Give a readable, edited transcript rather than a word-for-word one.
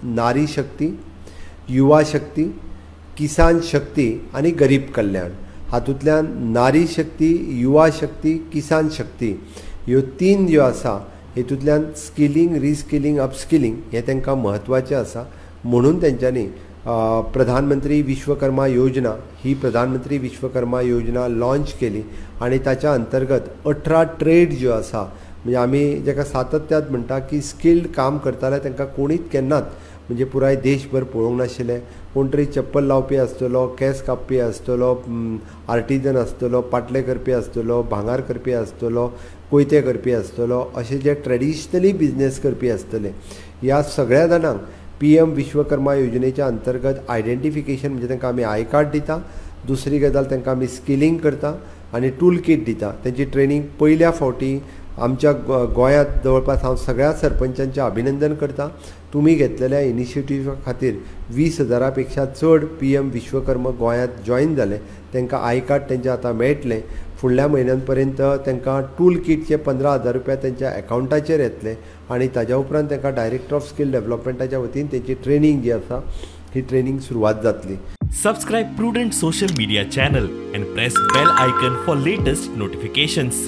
नारी शक्ती, युवा शक्ती, किसान शक्ती आणि गरीब कल्याण. हातूंतल्यान नारी शक्ती, युवा शक्ती, किसान शक्ती ह्यो तीन ज्यो आसा हेतूंतल्यान स्किलिंग, रिस्किलिंग, अपस्किलिंग हें तांकां म्हत्वाचें आसा. म्हणून तेंच्यांनी प्रधानमंत्री विश्वकर्मा योजना ही प्रधानमंत्री विश्वकर्मा योजना लॉन्च केली आणि ताच्या अंतर्गत 18 ट्रेड ज्यो आसा म्हणजे आमी जेका सातत्यात म्हणटा की स्किल्ड काम करताले तांकां कोणीच केन्नाच म्हणजे पुराय देशभर पळोवंक नाशिल्लें. कोण तरी चप्पल लावपी आसतलो, केंस कापपी आसतलो, आर्टिजन आसतलो, पाटले करपी आसतलो, भांगार करपी आसतलो, कोयते करपी आसतलो, अशे जे ट्रेडिशनली बिजनेस करपी आसतले ह्या सगळ्या जाणांक PM विश्वकर्मा योजनेच्या अंतर्गत आयडेंटिफिकेशन म्हणजे तांकां आमी आय कार्ड दिता. दुसरी गजाल तांकां आमी स्किलिंग करता आनी टूल किट दिता. तेंची ट्रेनिंग पयल्या फावटी आमच्या गोंयांत जवळपास हांव सगळ्या सरपंचांचें अभिनंदन करता. तुमी घेतलेल्या इनिशिएटिव्हा खातीर 20,000 पेक्षा चड PM विश्वकर्मा गोंयांत जॉईन जाले. तांकां आय कार्ड तेंचे आतां मेळटलें. फुडल्या म्हयन्यां पर्यंत तांकां टूल किटचे 15,000 रुपया तेंच्या एकाउंटाचेर येतले आनी ताज्या उपरांत तांकां डायरेक्टर ऑफ स्किल डेव्हलपमेंटाच्या वतीन तेंची ट्रेनिंग जी आसा ही ट्रेनिंग सुरवात जातली. Subscribe Prudent social media channel and press bell icon for latest notifications.